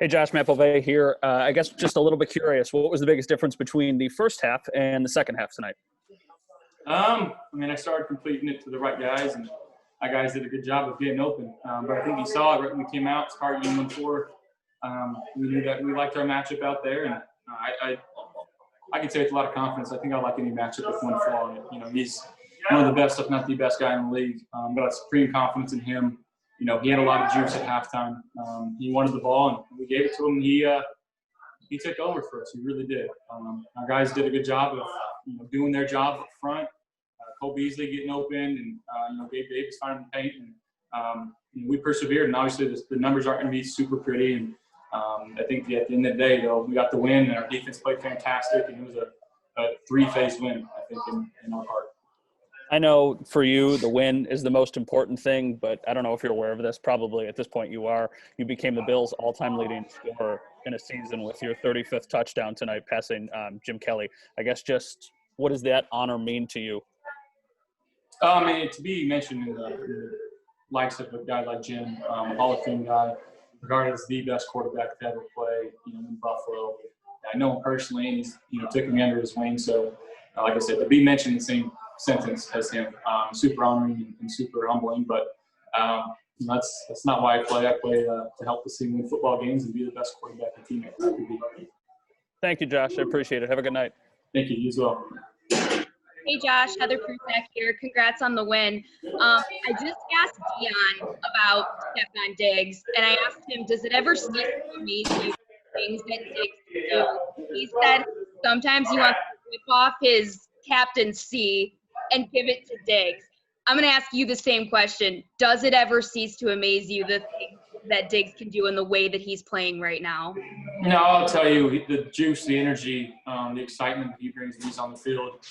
Hey, Josh Maplevey here. I guess just a little bit curious. What was the biggest difference between the first half and the second half tonight? I started completing it to the right guys, and our guys did a good job of getting open. But I think you saw it right when we came out, started in 1-4. We knew that we liked our matchup out there, and I can say with a lot of confidence, I think I like any matchup with 1-4 on it. You know, he's one of the best, if not the best guy in the league. But I have supreme confidence in him. You know, he had a lot of juice at halftime. He wanted the ball, and we gave it to him. He took over for us. He really did. Our guys did a good job of doing their job up front. Cole Beasley getting open, and Gabe Davis finding the paint, and we persevered. And obviously, the numbers aren't going to be super pretty. And I think at the end of the day, though, we got the win, and our defense played fantastic, and it was a three-phase win, I think, in our part. I know for you, the win is the most important thing, but I don't know if you're aware of this. Probably at this point you are. You became the Bills' all-time leading scorer in a season with your 35th touchdown tonight, passing Jim Kelly. I guess just what does that honor mean to you? To be mentioned in the likes of a guy like Jim, a Hall of Fame guy, regarded as the best quarterback to ever play, in Buffalo. I know him personally, and he's took me under his wing. So, like I said, to be mentioned in the same sentence as him, super honoring and super humbling. But that's not why I play. I play to help the team win football games and be the best quarterback the team could be. Thank you, Josh. I appreciate it. Have a good night. Thank you. You as well. Hey, Josh, Heather Prusak here. Congrats on the win. I just asked Dion about Stefon Diggs, and I asked him, does it ever cease to amaze you things that Diggs can do? He said sometimes he wants to rip off his captaincy and give it to Diggs. I'm going to ask you the same question. Does it ever cease to amaze you the things that Diggs can do in the way that he's playing right now? No, I'll tell you, the juice, the energy, the excitement he brings when he's on the field.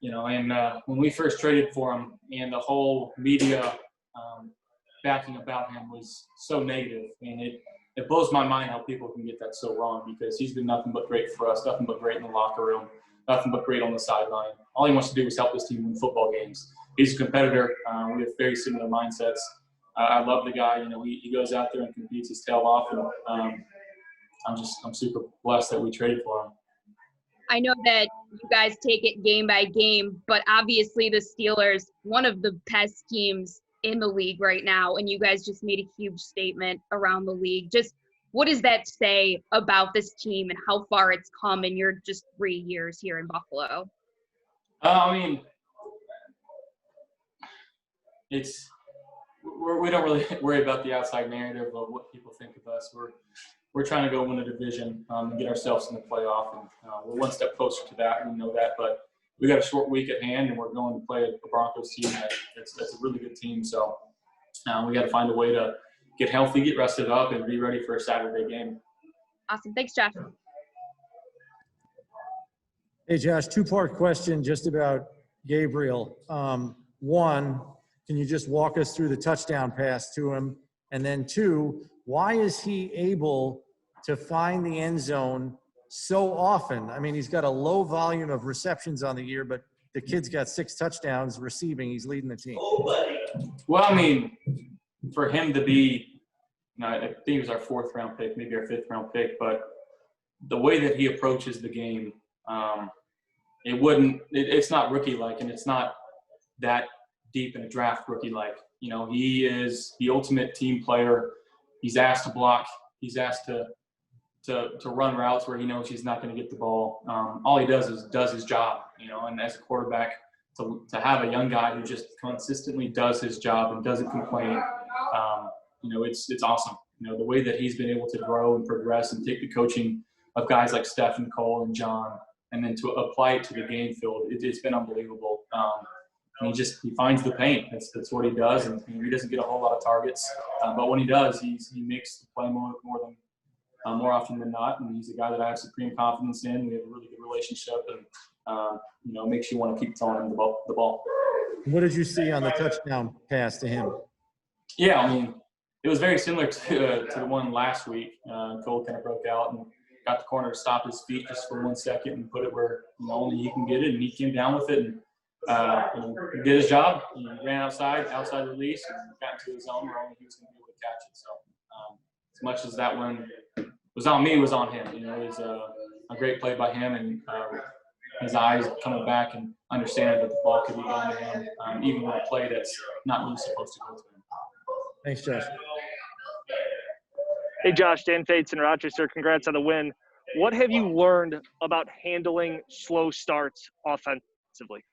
And when we first traded for him, and the whole media backing about him was so negative, and it blows my mind how people can get that so wrong, because he's been nothing but great for us, nothing but great in the locker room, nothing but great on the sideline. All he wants to do is help his team win football games. He's a competitor. We have very similar mindsets. I love the guy. He goes out there and competes his tail off, and I'm super blessed that we traded for him. I know that you guys take it game by game, but obviously the Steelers, one of the best teams in the league right now, and you guys just made a huge statement around the league. Just what does that say about this team and how far it's come in your just 3 years here in Buffalo? We don't really worry about the outside narrative of what people think of us. We're trying to go win a division and get ourselves in the playoff, and we're one step closer to that, and we know that. But we got a short week at hand, and we're going to play a Broncos team that's a really good team. So we got to find a way to get healthy, get rested up, and be ready for a Saturday game. Awesome. Thanks, Josh. Hey, Josh, two-part question just about Gabriel. One, can you just walk us through the touchdown pass to him? And then two, why is he able to find the end zone so often? I mean, he's got a low volume of receptions on the year, but the kid's got 6 touchdowns receiving. He's leading the team. Well, for him to be, I think he was our 4th-round pick, maybe our 5th-round pick, but the way that he approaches the game, it's not rookie-like, and it's not that deep in a draft rookie-like. He is the ultimate team player. He's asked to block. He's asked to run routes where he knows he's not going to get the ball. All he does is does his job, and as a quarterback, to have a young guy who just consistently does his job and doesn't complain, it's awesome. The way that he's been able to grow and progress and take the coaching of guys like Steph and Cole and John, and then to apply it to the game field, it's been unbelievable. And he finds the paint. That's what he does, and he doesn't get a whole lot of targets. But when he does, he makes the play more often than not. And he's a guy that I have supreme confidence in. We have a really good relationship, and makes you want to keep throwing him the ball. What did you see on the touchdown pass to him? Yeah, it was very similar to the one last week. Cole kind of broke out and got the corner to stop his feet just for 1 second and put it where only he can get it, and he came down with it. And he did his job. He ran outside release, and got into his zone where only he was going to be able to catch it. So as much as that one was on me was on him. You know, it was a great play by him, and his eyes coming back and understanding that the ball could be going to him, even with a play that's not really supposed to go to him. Thanks, Josh. Hey, Josh, Dan Fates in Rochester. Congrats on the win. What have you learned about handling slow starts offensively?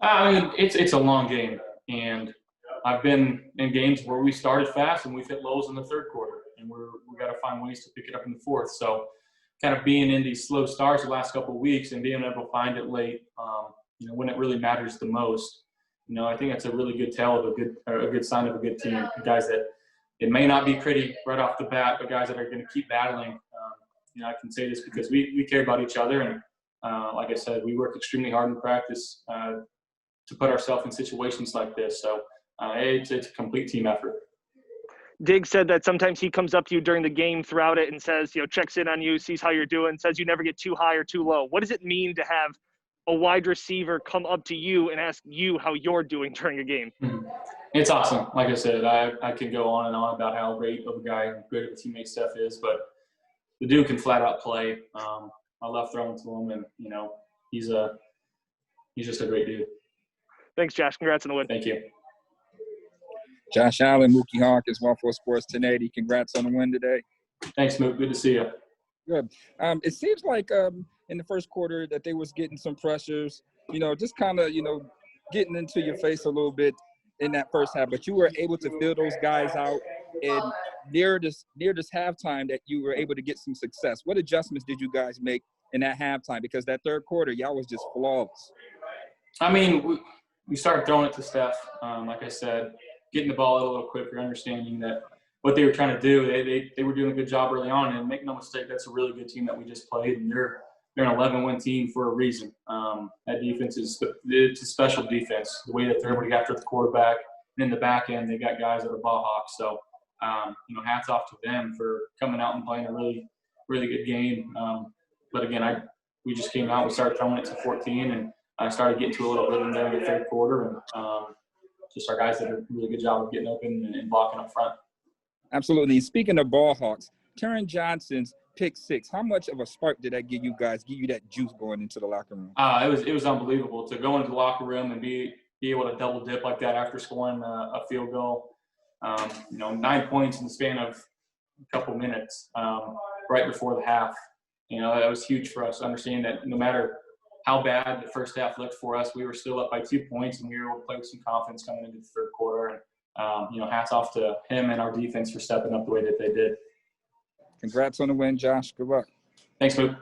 I mean, it's a long game, and I've been in games where we started fast and we've hit lows in the third quarter, and we got to find ways to pick it up in the fourth. So, kind of being in these slow starts the last couple of weeks and being able to find it late, you know, when it really matters the most. You know, I think that's a really good tell of a good sign of a good team. Guys that it may not be pretty right off the bat, but guys that are going to keep battling. You know, I can say this because we care about each other, and like I said, we work extremely hard in practice to put ourselves in situations like this. So it's a complete team effort. Diggs said that sometimes he comes up to you during the game throughout it and says, you know, checks in on you, sees how you're doing, says you never get too high or too low. What does it mean to have a wide receiver come up to you and ask you how you're doing during a game? It's awesome. Like I said, I could go on and on about how great of a guy, great of a teammate Steph is, but the dude can flat out play. I love throwing to him, and you know, he's just a great dude. Thanks, Josh. Congrats on the win. Thank you. Josh Allen, Mookie Hawkins, 1-4 Sports 1080. Congrats on the win today. Thanks, Mook. Good to see you. Good. It seems like in the first quarter that they was getting some pressures, you know, just kind of, you know, getting into your face a little bit in that first half. But you were able to fill those guys out, and near this halftime that you were able to get some success. What adjustments did you guys make in that halftime? Because that third quarter, y'all was just flawless. I mean, we started throwing it to Steph. Like I said, getting the ball a little quicker, understanding that what they were trying to do, they were doing a good job early on. And make no mistake, that's a really good team that we just played, and they're an 11-win team for a reason. That defense it's a special defense. The way that they're able to get after the quarterback, and in the back end, they got guys that are ball hawks. So, you know, hats off to them for coming out and playing a really, really good game. But again, we just came out, we started throwing it to 14, and I started getting to a little rhythm there in the third quarter, and just our guys did a really good job of getting open and blocking up front. Absolutely. Speaking of ball hawks, Taron Johnson's pick six, how much of a spark did that give you guys, give you that juice going into the locker room? It was unbelievable to go into the locker room and be able to double dip like that after scoring a field goal. You know, 9 points in the span of a couple minutes right before the half. You know, that was huge for us, understanding that no matter how bad the first half looked for us, we were still up by 2 points, and we were able to play with some confidence coming into the third quarter. And, you know, hats off to him and our defense for stepping up the way that they did. Congrats on the win, Josh. Good luck. Thanks, Luke.